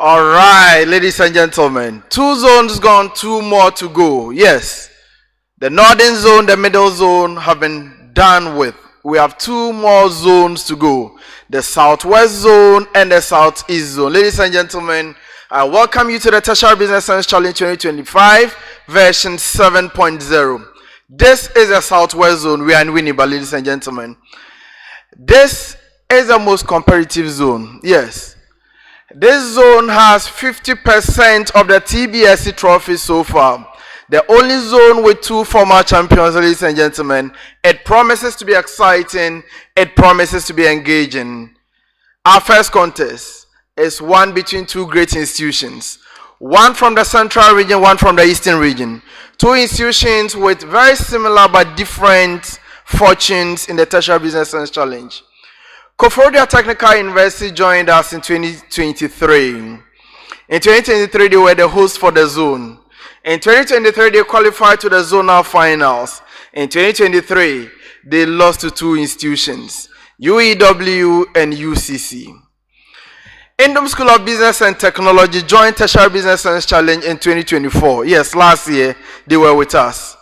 All right, ladies and gentlemen, 2 zones gone, 2 more to go. Yes, the northern zone, the middle zone have been done with. We have 2 more zones to go, the southwest zone and the southeast zone. Ladies and gentlemen, I welcome you to the Tertiary Business Science Challenge 2025 version 7.0. This is the southwest zone. We are in Winneba, ladies and gentlemen. This is the most competitive zone. Yes. This zone has 50% of the TBSC trophies so far. The only zone with 2 former champions, ladies and gentlemen. It promises to be exciting. It promises to be engaging. Our first contest is one between 2 great institutions. One from the central region, one from the eastern region. 2 institutions with very similar but different fortunes in the Tertiary Business Science Challenge. Koforidua Technical University joined us in 2023. In 2023, they were the host for the zone. In 2023, they qualified to the zonal finals. In 2023, they lost to 2 institutions, UEW and UCC. Nduom School of Business and Technology joined Tertiary Business Science Challenge in 2024. Yes, last year, they were with us.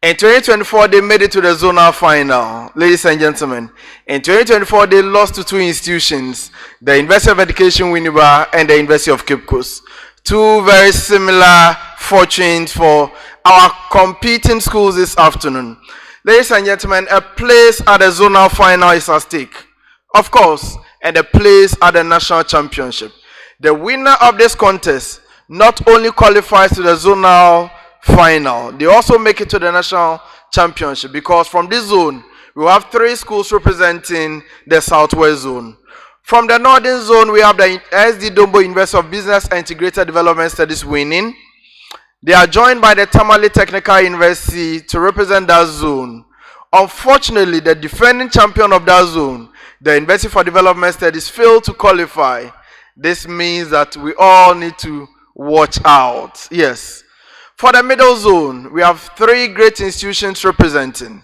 In 2024, they made it to the zonal final, ladies and gentlemen. In 2024, they lost to 2 institutions, the University of Education Winneba and the University of Cape Coast. 2 very similar fortunes for our competing schools this afternoon. Ladies and gentlemen, a place at the zonal final is at stake, of course, and a place at the national championship. The winner of this contest not only qualifies to the zonal final, they also make it to the national championship, because from this zone we have 3 schools representing the southwest zone. From the northern zone, we have the Nduom University of Business and Integrated Development Studies winning. They are joined by the Tamale Technical University to represent that zone. Unfortunately, the defending champion of that zone, the University for Development Studies, failed to qualify. This means that we all need to watch out. Yes. For the middle zone, we have 3 great institutions representing.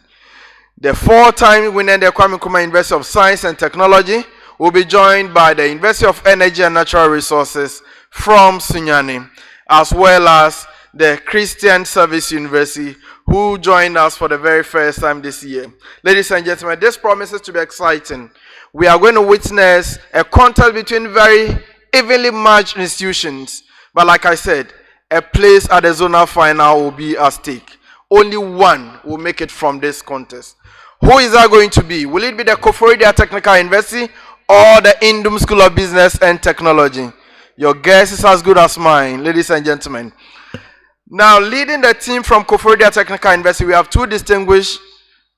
The 4-time winner, the Kwame Nkrumah University of Science and Technology, will be joined by the University of Energy and Natural Resources from Sunyani, as well as the Christian Service University, who joined us for the very first time this year. Ladies and gentlemen, this promises to be exciting. We are going to witness a contest between very evenly matched institutions. But like I said, a place at the zonal final will be at stake. Only one will make it from this contest. Who is that going to be? Will it be the Koforidua Technical University or the Nduom School of Business and Technology? Your guess is as good as mine, ladies and gentlemen. Now, leading the team from Koforidua Technical University, we have 2 distinguished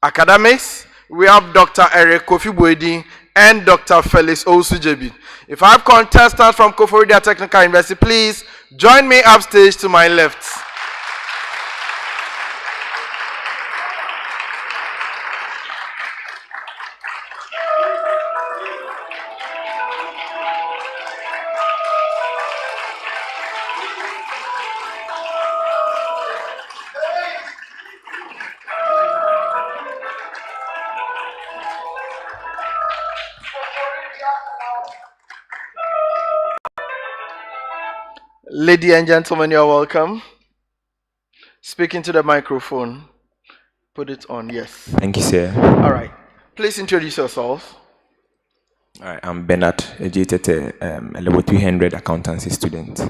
academics. We have Dr. Eric Kofi and Dr. Felix Osujebi. If I have contestants from Koforidua Technical University, please join me upstage to my left. Ladies and gentlemen, you're welcome. Speaking to the microphone. Put it on, yes. Thank you, sir. All right. Please introduce yourself. All right, I'm Bernard, educated a level 300 accountancy student.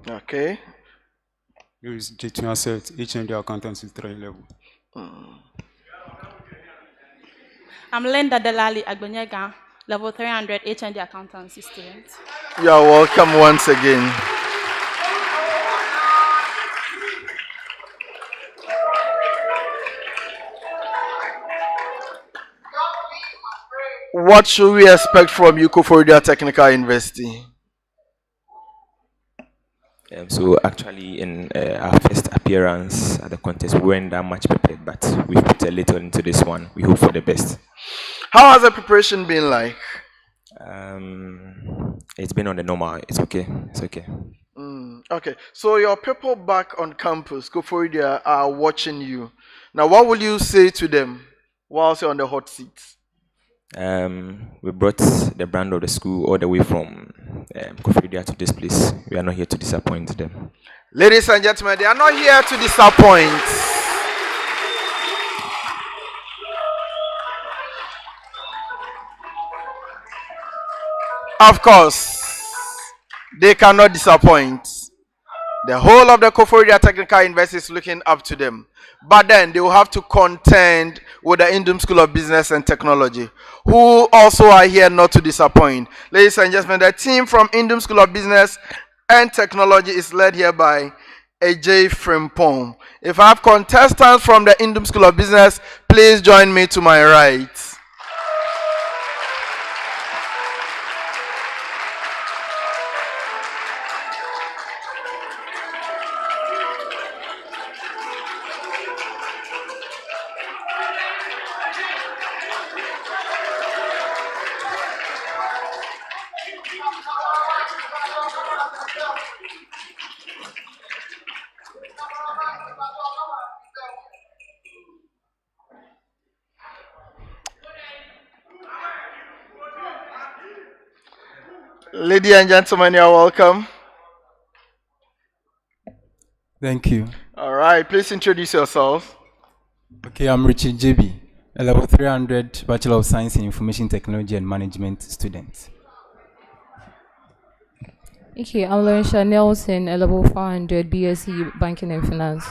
Okay. Use J2 Asset, HND accountancy 3 level. I'm Linda Delali Agbonyega, level 300 HND accountancy student. You are welcome once again. What should we expect from you, Koforidua Technical University? So actually, in our first appearance at the contest, we weren't that much prepared, but we put a little into this one. We hope for the best. How has the preparation been like? It's been on the normal. It's okay. It's okay. Okay. So your people back on campus, Koforidua, are watching you. Now, what will you say to them whilst you're on the hot seats? We brought the brand of the school all the way from Koforidua to this place. We are not here to disappoint them. Ladies and gentlemen, they are not here to disappoint. Of course, they cannot disappoint. The whole of the Koforidua Technical University is looking up to them. But then they will have to contend with the Nduom School of Business and Technology, who also are here not to disappoint. Ladies and gentlemen, the team from Nduom School of Business and Technology is led here by AJ Frimpong. If I have contestants from the Nduom School of Business, please join me to my right. Ladies and gentlemen, you are welcome. Thank you. All right, please introduce yourself. Okay, I'm Richard JB, a level 300 Bachelor of Science in Information Technology and Management student. Okay, I'm Lorisha Nelson, a level 400 BSc Banking and Finance.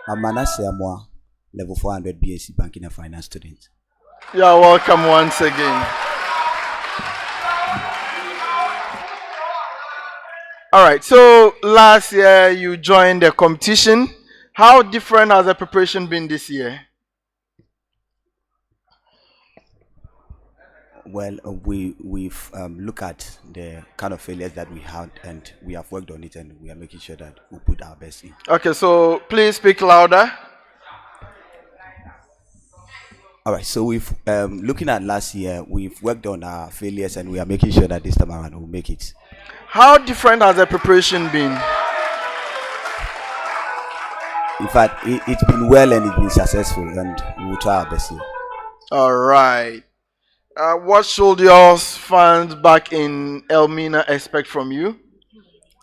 I'm Manasseh Amwa, level 400 BSc Banking and Finance student. You are welcome once again. All right, so last year you joined the competition. How different has the preparation been this year? Well, we've looked at the kind of failures that we had, and we have worked on it, and we are making sure that we put our best in. Okay, so please speak louder. All right, so we've looking at last year, we've worked on our failures, and we are making sure that this time around we'll make it. How different has the preparation been? In fact, it's been well and it's been successful, and we will try our best here. All right. What should your fans back in Elmina expect from you?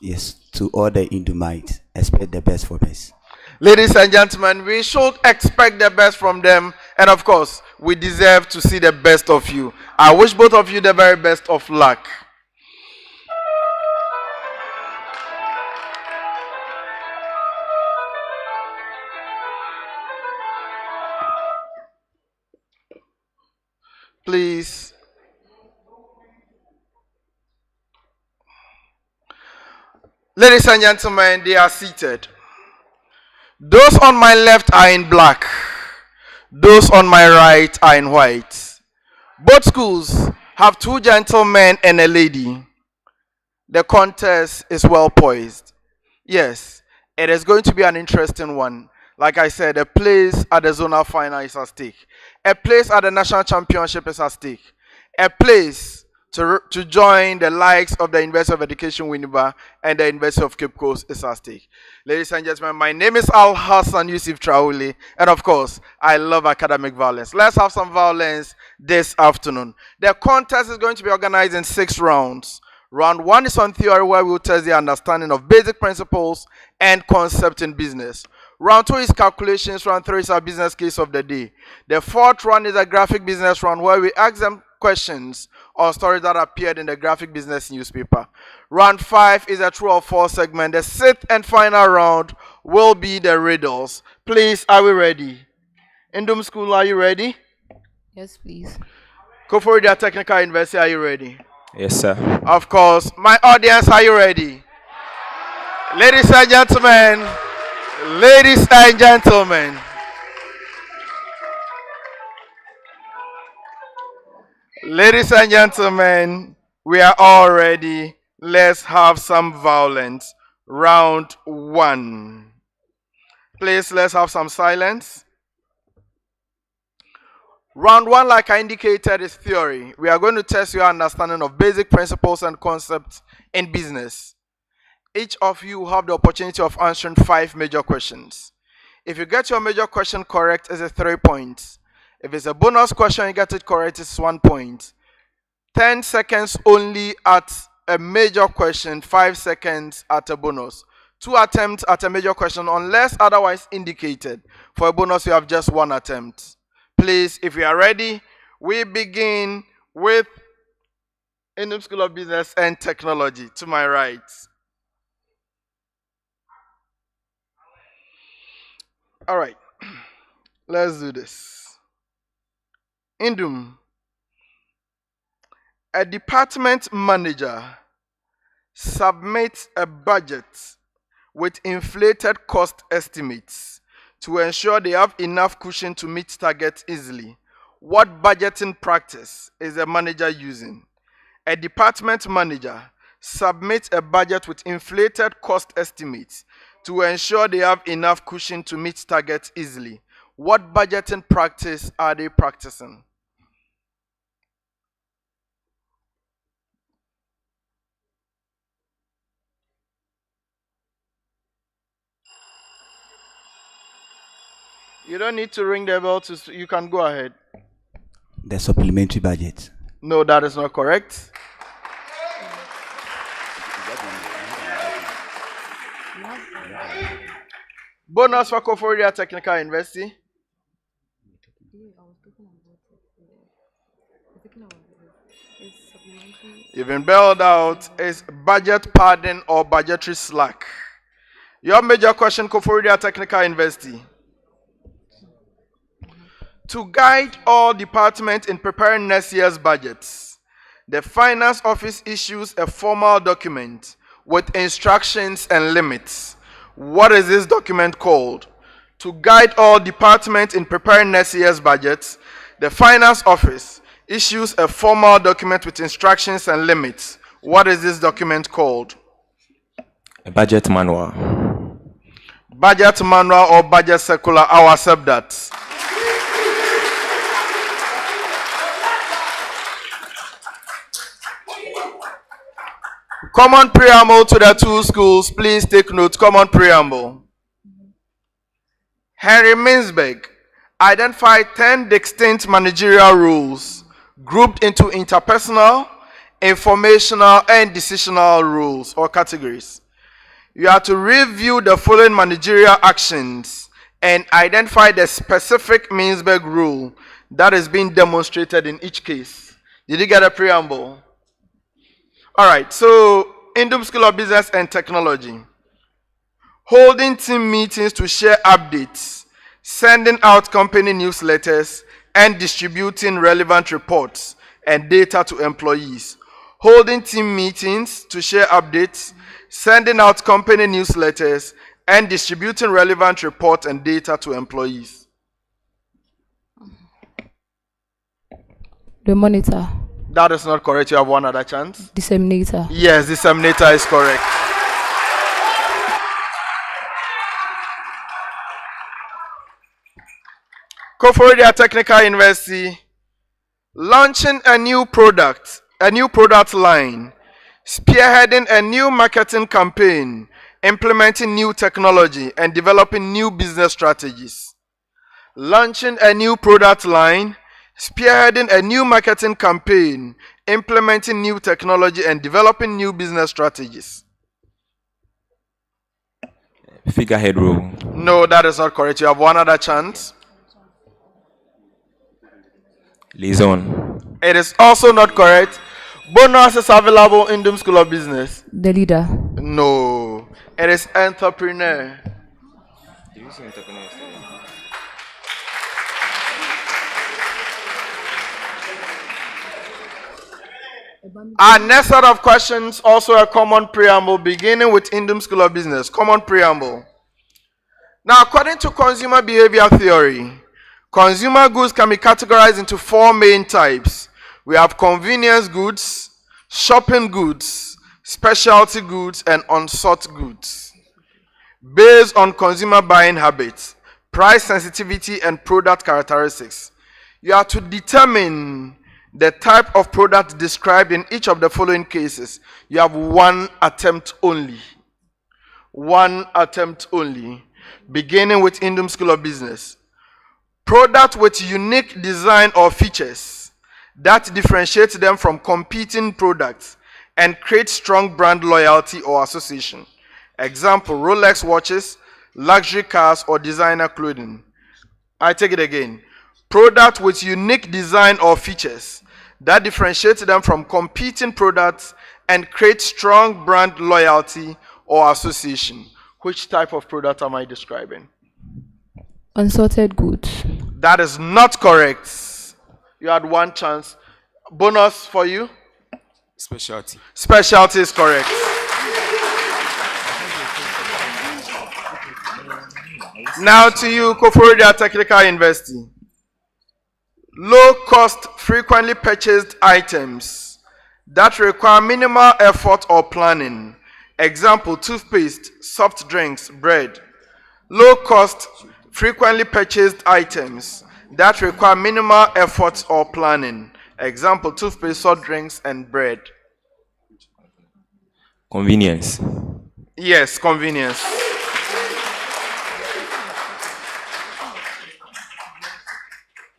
Yes, to all the Nduomites, expect the best for us. Ladies and gentlemen, we should expect the best from them. And of course, we deserve to see the best of you. I wish both of you the very best of luck. Please. Ladies and gentlemen, they are seated. Those on my left are in black. Those on my right are in white. Both schools have two gentlemen and a lady. The contest is well poised. Yes, it is going to be an interesting one. Like I said, a place at the zonal final is at stake. A place at the national championship is at stake. A place to join the likes of the University of Education Winneba and the University of Cape Coast is at stake. Ladies and gentlemen, my name is Al Hassan Yusuf Trauli, and of course, I love academic violence. Let's have some violence this afternoon. The contest is going to be organized in 6 rounds. Round 1 is on theory, where we will test the understanding of basic principles and concepts in business. Round 2 is calculations. Round 3 is our business case of the day. The 4th round is a graphic business round, where we ask them questions or stories that appeared in the graphic business newspaper. Round 5 is a true or false segment. The 6th and final round will be the riddles. Please, are we ready? Nduom School, are you ready? Yes, please. Koforidua Technical University, are you ready? Yes, sir. Of course. My audience, are you ready? Ladies and gentlemen, ladies and gentlemen, ladies and gentlemen, we are all ready. Let's have some violence. Round 1. Please, let's have some silence. Round 1, like I indicated, is theory. We are going to test your understanding of basic principles and concepts in business. Each of you will have the opportunity of answering 5 major questions. If you get your major question correct, it's 3 points. If it's a bonus question, you get it correct, it's 1 point. 10 seconds only at a major question, 5 seconds at a bonus. 2 attempts at a major question unless otherwise indicated. For a bonus, you have just 1 attempt. Please, if you are ready, we begin with Nduom School of Business and Technology to my right. All right, let's do this. Nduom, a department manager submits a budget with inflated cost estimates to ensure they have enough cushion to meet targets easily. What budgeting practice is the manager using? A department manager submits a budget with inflated cost estimates to ensure they have enough cushion to meet targets easily. What budgeting practice are they practicing? You don't need to ring the bell you can go ahead. The supplementary budget. No, that is not correct. Bonus for Koforidua Technical University. You've been bailed out. Is budget padding or budgetary slack? Your major question, Koforidua Technical University. To guide all departments in preparing next year's budgets, the Finance Office issues a formal document with instructions and limits. What is this document called? To guide all departments in preparing next year's budgets, the Finance Office issues a formal document with instructions and limits. What is this document called? A budget manual. Budget manual or budget circular, I will accept that. Common preamble to the 2 schools. Please take note. Common preamble. Henry Mintzberg identified 10 distinct managerial rules grouped into interpersonal, informational, and decisional rules or categories. You are to review the following managerial actions and identify the specific Mintzberg rule that is being demonstrated in each case. Did you get a preamble? All right, so Nduom School of Business and Technology. Holding team meetings to share updates, sending out company newsletters, and distributing relevant reports and data to employees. Holding team meetings to share updates, sending out company newsletters, and distributing relevant reports and data to employees. The monitor. That is not correct. You have one other chance. Disseminator. Yes, disseminator is correct. Koforidua Technical University launching a new product line, spearheading a new marketing campaign, implementing new technology, and developing new business strategies. Launching a new product line, spearheading a new marketing campaign, implementing new technology, and developing new business strategies. Figurehead rule. No, that is not correct. You have one other chance. Liaison. It is also not correct. Bonus is available in Nduom School of Business. The leader. No, it is entrepreneur. Our next set of questions, also a common preamble, beginning with Nduom School of Business. Common preamble. Now, according to consumer behavior theory, consumer goods can be categorized into 4 main types. We have convenience goods, shopping goods, specialty goods, and unsought goods. Based on consumer buying habits, price sensitivity, and product characteristics, you are to determine the type of product described in each of the following cases. You have 1 attempt only. 1 attempt only. Beginning with Nduom School of Business. Product with unique design or features that differentiate them from competing products and create strong brand loyalty or association. Example, Rolex watches, luxury cars, or designer clothing. I take it again. Product with unique design or features that differentiate them from competing products and create strong brand loyalty or association. Which type of product am I describing? Unsorted goods. That is not correct. You had one chance. Bonus for you? Specialty. Specialty is correct. Now to you, Koforidua Technical University. Low cost, frequently purchased items that require minimal effort or planning. Example, toothpaste, soft drinks, bread. Low cost, frequently purchased items that require minimal effort or planning. Example, toothpaste, soft drinks, and bread. Convenience. Yes, convenience.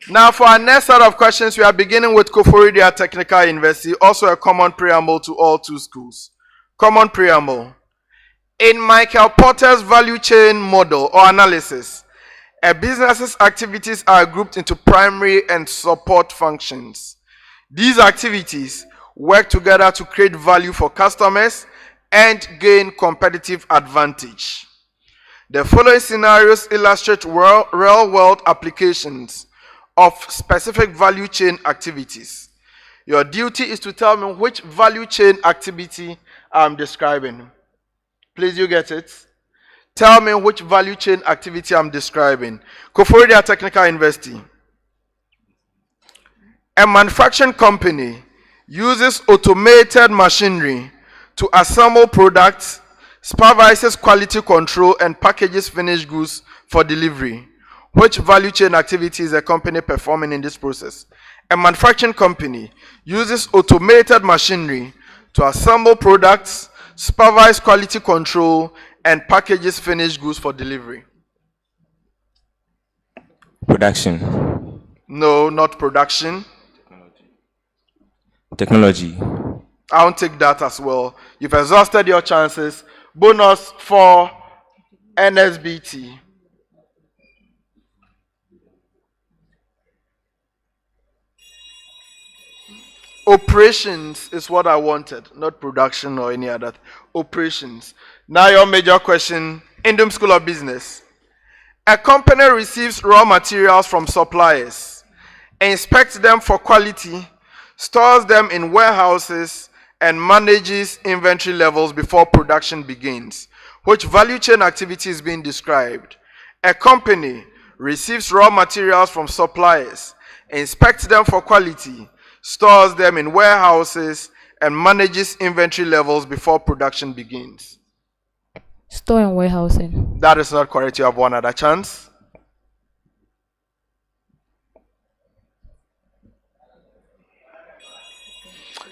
Now for our next set of questions, we are beginning with Koforidua Technical University, also a common preamble to all two schools. Common preamble. In Michael Porter's value chain model or analysis, a business's activities are grouped into primary and support functions. These activities work together to create value for customers and gain competitive advantage. The following scenarios illustrate real-world applications of specific value chain activities. Your duty is to tell me which value chain activity I'm describing. Please, you get it? Tell me which value chain activity I'm describing. Koforidua Technical University. A manufacturing company uses automated machinery to assemble products, supervises quality control, and packages finished goods for delivery. Which value chain activity is a company performing in this process? A manufacturing company uses automated machinery to assemble products, supervise quality control, and packages finished goods for delivery. Production. No, not production. Technology. I'll take that as well. You've exhausted your chances. Bonus for NSBT. Operations is what I wanted, not production or any other. Operations. Now your major question, Nduom School of Business. A company receives raw materials from suppliers, inspects them for quality, stores them in warehouses, and manages inventory levels before production begins. Which value chain activity is being described? A company receives raw materials from suppliers, inspects them for quality, stores them in warehouses, and manages inventory levels before production begins. Store and warehousing. That is not correct. You have one other chance.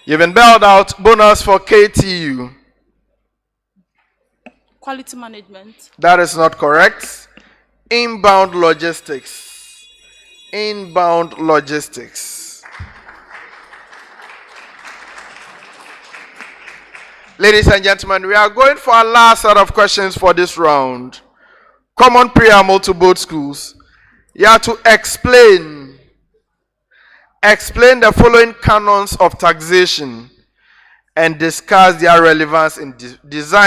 You've been bailed out. Bonus for KTU. Quality management. That is not correct. Inbound logistics. Inbound logistics. Ladies and gentlemen, we are going for our last set of questions for this round. Common preamble to both schools. You have to explain the following canons of taxation and discuss their relevance in design